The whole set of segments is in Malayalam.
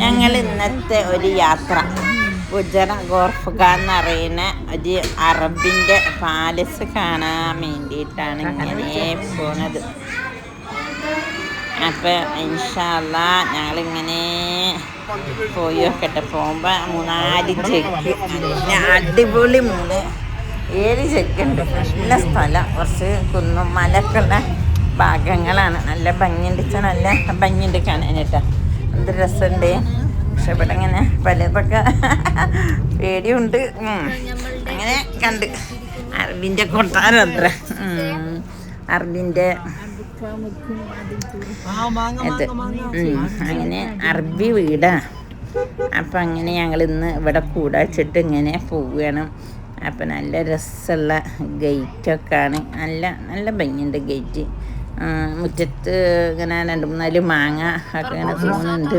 ഞങ്ങൾ ഇന്നത്തെ ഒരു യാത്ര ഗുജറ ഗോർഫ്ഗ എന്നറിയുന്ന ഒരു അറബിൻ്റെ പാലസ് കാണാൻ വേണ്ടിയിട്ടാണ് ഇങ്ങനെ പോണത്. അപ്പം ഇൻഷാ അല്ലാ ഞങ്ങളിങ്ങനെ പോയി നോക്കട്ടെ. പോകുമ്പോൾ 3-4 ജഗ്, നല്ല അടിപൊളി 7 ജഗ്ഗുണ്ട്. നല്ല സ്ഥലം, കുറച്ച് കുന്നും മലയൊക്കെ ഉള്ള ഭാഗങ്ങളാണ്. നല്ല ഭംഗിയുണ്ട്, നല്ല ഭംഗിയുണ്ട് കാണാനായിട്ടാ. എന്ത് രസമുണ്ട്. പക്ഷെ ഇവിടെ ഇങ്ങനെ പലതൊക്കെ പേടിയുണ്ട്. അങ്ങനെ കണ്ട് അറബിൻ്റെ കൊട്ടാരം അത്ര അറബിൻ്റെ ഇത് അങ്ങനെ അറബി വീടാ. അപ്പം അങ്ങനെ ഞങ്ങൾ ഇന്ന് ഇവിടെ കൂടെ വെച്ചിട്ട് ഇങ്ങനെ പോവുകയാണ്. അപ്പം നല്ല രസമുള്ള ഗേറ്റൊക്കെയാണ്. നല്ല ഭംഗിയുണ്ട് ഗേറ്റ്. മുറ്റത്ത് ഇങ്ങനെ 2-3 മാങ്ങ ഒക്കെ ഇങ്ങനെ തോന്നുന്നുണ്ട്.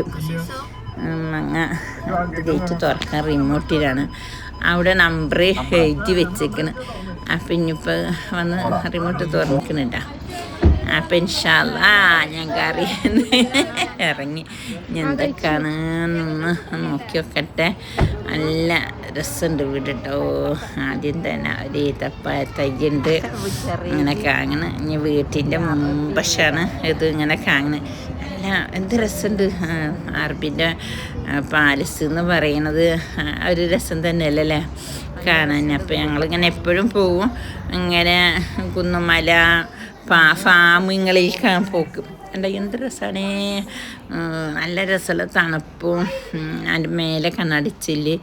മാങ്ങ ഗേറ്റ് തുറക്കാൻ റിമോട്ടിലാണ്. അവിടെ നമ്പർ എഴുതി വെച്ചേക്കണ്. അപ്പം ഇനിയിപ്പോൾ വന്ന് റിമോട്ട് തുറന്നിക്കണില്ല. അപ്പം ഇൻഷാ അല്ലാ ഞാൻ കയറി ഇറങ്ങി എന്തൊക്കെയാണെന്നൊന്ന് നോക്കി നോക്കട്ടെ. നല്ല രസമുണ്ട് വീട് കേട്ടോ. ആദ്യം തന്നെ ഒരു ഈത്തപ്പഴ തൈയുണ്ട് ഇങ്ങനെ കാണുന്നു. ഇനി വീട്ടിൻ്റെ മുമ്പശാണ് ഇത് ഇങ്ങനെ കാണുന്നത്. നല്ല എന്ത് രസമുണ്ട്. അറബിൻ്റെ പാലസ് എന്ന് പറയണത് ഒരു രസം തന്നെയല്ലേ കാണാൻ. അപ്പം ഞങ്ങളിങ്ങനെ എപ്പോഴും പോവും. ഇങ്ങനെ കുന്നുമല ഫാമിങ്ങളിലേക്കാണ് പോക്ക്. എന്താ എന്ത് രസമാണ്. നല്ല രസമുള്ള തണുപ്പും അതിൻ്റെ മേലെ കണ്ണടിച്ചില്.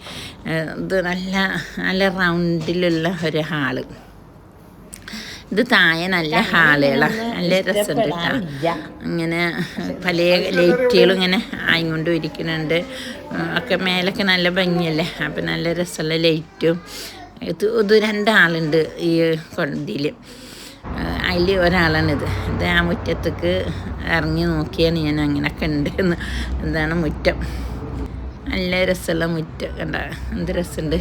ഇത് നല്ല റൗണ്ടിലുള്ള ഒരു ഹാള്. ഇത് താഴെ നല്ല ഹാളുകളാണ്. നല്ല രസമുണ്ട് കേട്ടോ. ഇങ്ങനെ പല ലൈറ്റുകളും ഇങ്ങനെ ആയിക്കൊണ്ട് ഇരിക്കുന്നുണ്ട്. ഒക്കെ മേലൊക്കെ നല്ല ഭംഗിയല്ലേ. അപ്പം നല്ല രസമുള്ള ലൈറ്റും. ഇത് 2 ആളുണ്ട് ഈ ഇതിൽ. അതിൽ ഒരാളാണിത്. ഇത് ആ മുറ്റത്തേക്ക് ഇറങ്ങി നോക്കിയാണ് ഞാൻ അങ്ങനെയൊക്കെ ഉണ്ടെന്ന്. എന്താണ് മുറ്റം, നല്ല രസമുള്ള മുറ്റം കണ്ട. എന്ത് രസമുണ്ട്.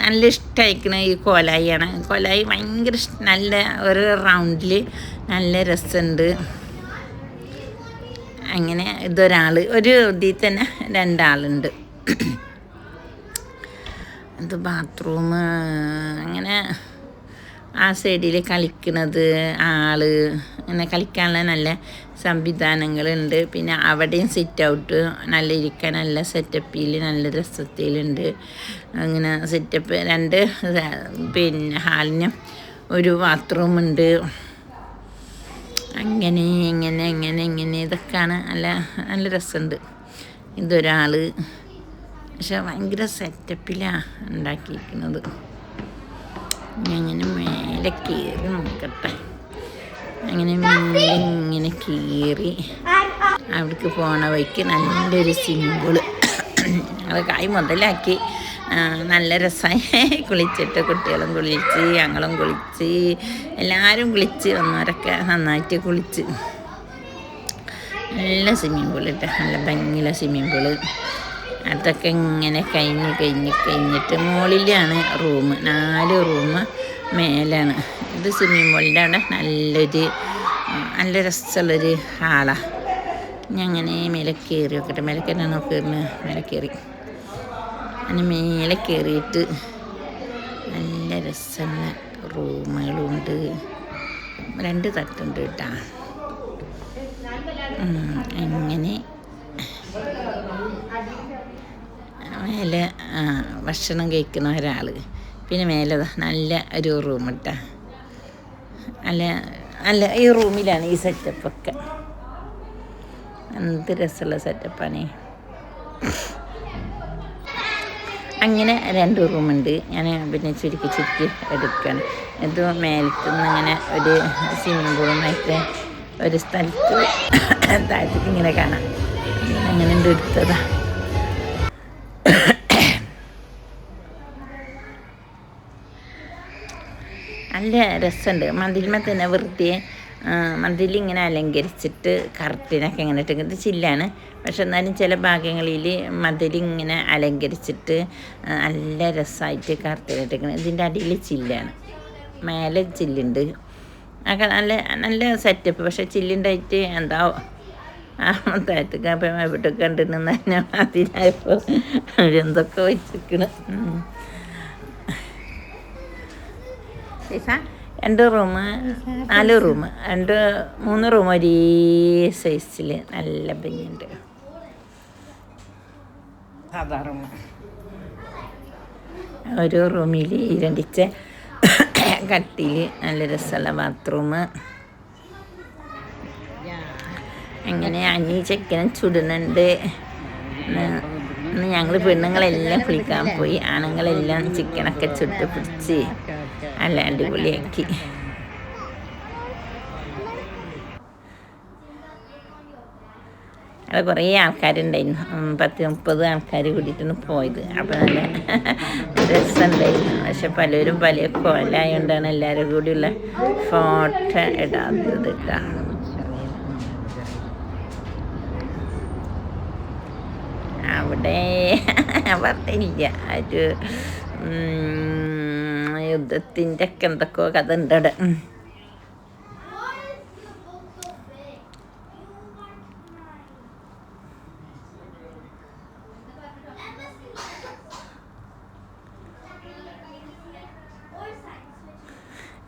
നല്ല ഇഷ്ടമായിരിക്കണ ഈ കോലായിയാണ്. കോലായി ഭയങ്കര നല്ല ഒരു റൗണ്ടിൽ നല്ല രസമുണ്ട്. അങ്ങനെ ഇതൊരാൾ ഒരു ഇതിൽ തന്നെ 2 ആളുണ്ട്. ഇത് ബാത്റൂം. അങ്ങനെ ആ സൈഡിൽ കളിക്കണത് ആള് അങ്ങനെ കളിക്കാനുള്ള നല്ല സംവിധാനങ്ങളുണ്ട്. പിന്നെ അവിടെയും സിറ്റ് ഔട്ട് നല്ല ഇരിക്കാൻ നല്ല സെറ്റപ്പിൽ നല്ല രസത്തിലുണ്ട്. അങ്ങനെ സെറ്റപ്പ് 2 പിന്നെ ഹാളിന് ഒരു ബാത്റൂമുണ്ട്. ഇങ്ങനെ ഇതൊക്കെയാണ്. നല്ല രസമുണ്ട്. ഇതൊരാൾ പക്ഷെ ഭയങ്കര സെറ്റപ്പിലാണ് ഉണ്ടാക്കിയിരിക്കുന്നത്. അങ്ങനെ മേലെ കയറി നോക്കട്ടെ. അങ്ങനെ മേലെ ഇങ്ങനെ കയറി അവിടേക്ക് പോണ വഴിക്ക് നല്ലൊരു സിമ്പിള് ഞങ്ങൾ കായ് മുതലാക്കി. നല്ല രസമായി കുളിച്ചിട്ട് കുട്ടികളും കുളിച്ച് ഞങ്ങളും കുളിച്ച് എല്ലാവരും കുളിച്ച് വന്നവരൊക്കെ നന്നായിട്ട് കുളിച്ച്. നല്ല സ്വിമ്മിങ് പൂൾ ഇട്ട നല്ല ഭംഗിയുള്ള സ്വിമ്മിങ് പൂള്. അതൊക്കെ ഇങ്ങനെ കഴിഞ്ഞിട്ട് മുകളിലാണ് റൂം. 4 റൂം മേലാണ്. ഇത് സ്വിമ്മിങ് പൂളിൻ്റെ അവിടെ നല്ല രസമുള്ളൊരു ഹാളാണ്. ഞാൻ അങ്ങനെ മേലെ കയറി നോക്കട്ടെ. മേലെ കയറി നോക്കിയിരുന്നു. മേലെ കയറി അങ്ങനെ മേലെ കയറിയിട്ട് നല്ല രസമുള്ള റൂമുകളുണ്ട്. 2 തട്ടുണ്ട് കേട്ടോ. അങ്ങനെ മേലെ ഭക്ഷണം കഴിക്കുന്ന ഒരാൾ. പിന്നെ മേലെ നല്ല ഒരു റൂം ഇട്ടാ. നല്ല ഈ റൂമിലാണ് ഈ സെറ്റപ്പൊക്കെ. എന്ത് രസമുള്ള സെറ്റപ്പാണ്. അങ്ങനെ 2 റൂമുണ്ട്. ഞാൻ പിന്നെ ചുരുക്കി എടുക്കുകയാണ്. ഇത് മേലത്തുനിന്ന് ഇങ്ങനെ ഒരു സ്വിമ്മിങ് പൂളുമായിട്ട് ഒരു സ്ഥലത്ത് താഴത്തേക്ക് ഇങ്ങനെ കാണാം. അങ്ങനെ എടുത്തതാ. നല്ല രസമുണ്ട്. മതിലുമ്മ തന്നെ വെറുതെ മതിലിങ്ങനെ അലങ്കരിച്ചിട്ട് കർട്ടനൊക്കെ ഇങ്ങനെ ഇട്ട്. ഇത് ചില്ലാണ്. പക്ഷെ എന്നാലും ചില ഭാഗങ്ങളിൽ മതിലിങ്ങനെ അലങ്കരിച്ചിട്ട് നല്ല രസമായിട്ട് കർട്ടനിട്ടിരിക്കുന്നത്. ഇതിൻ്റെ അടിയിൽ ചില്ലാണ്, മേലെ ചില്ലുണ്ട്. ഒക്കെ നല്ല സെറ്റപ്പ്. പക്ഷെ ചില്ലുണ്ടായിട്ട് എന്താ താഴത്തേക്ക് അപ്പം എവിടെ കണ്ടിരുന്ന ഞാൻ അതിനായപ്പോൾ അവരെന്തൊക്കെ വെച്ചിരിക്കണം. 2 റൂം 4 റൂം 3 റൂം ഒരേ സൈസിൽ നല്ല ഭംഗിയുണ്ട്. ഓരോ റൂമിൽ ഇരണ്ടിച്ച കട്ടിൽ, നല്ല രസമുള്ള ബാത്റൂം. അങ്ങനെ അഞ്ഞി ചെക്കനും ചുടുന്നുണ്ട്. ഞങ്ങൾ പെണ്ണുങ്ങളെല്ലാം കുളിക്കാൻ പോയി, ആണുങ്ങളെല്ലാം ചിക്കനൊക്കെ ചുട്ട് പിടിച്ച് നല്ല അടിപൊളിയാക്കി. അത് കുറേ ആൾക്കാരുണ്ടായിരുന്നു, 10-30 ആൾക്കാർ കൂടിയിട്ടാണ് പോയത്. അപ്പോൾ നല്ല രസമുണ്ടായിരുന്നു. പക്ഷെ പലരും പല കോലായതുകൊണ്ടാണ് എല്ലാവരും കൂടിയുള്ള ഫോട്ടോ ഇടാത്തത് കേട്ടോ. അവിടെ പറഞ്ഞില്ല, ഒരു യുദ്ധത്തിൻ്റെ ഒക്കെ എന്തൊക്കെയോ കഥ ഉണ്ട് അവിടെ.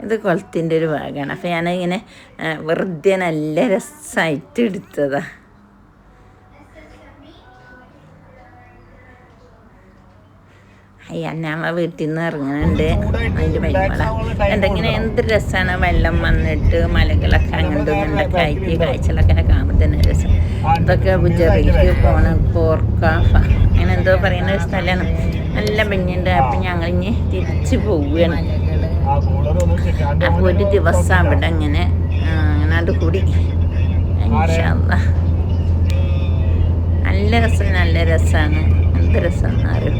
ഇത് കുളത്തിൻ്റെ ഒരു ഭാഗമാണ്. അപ്പം ഞാനിങ്ങനെ വെറുതെ നല്ല രസമായിട്ട് എടുത്തതാണ്. അന്നമ്മ വീട്ടിൽ നിന്ന് ഇറങ്ങുന്നുണ്ട്. അതിൻ്റെ മരുമള എന്തെങ്കിലും എന്ത് രസമാണ്, വെള്ളം വന്നിട്ട് മലകളൊക്കെ അങ്ങോട്ടും ഇങ്ങോട്ടൊക്കെ ആയിട്ട് കാഴ്ചകളൊക്കെ കാണുമ്പോൾ തന്നെ രസം. ഇതൊക്കെ ബുജറിലേക്ക് പോണ കോർക്കാഫ അങ്ങനെ എന്തോ പറയുന്ന ഒരു സ്ഥലമാണ്. നല്ല ഭംഗിയുണ്ട്. അപ്പം ഞങ്ങളിഞ്ഞ് തിരിച്ച് പോവുകയാണ്. അപ്പോൾ ഒരു ദിവസം അവിടെ അങ്ങനെ അങ്ങനാണ്ട് കൂടി നല്ല രസം, നല്ല രസമാണ്. എന്ത് രസം എന്നറിയും.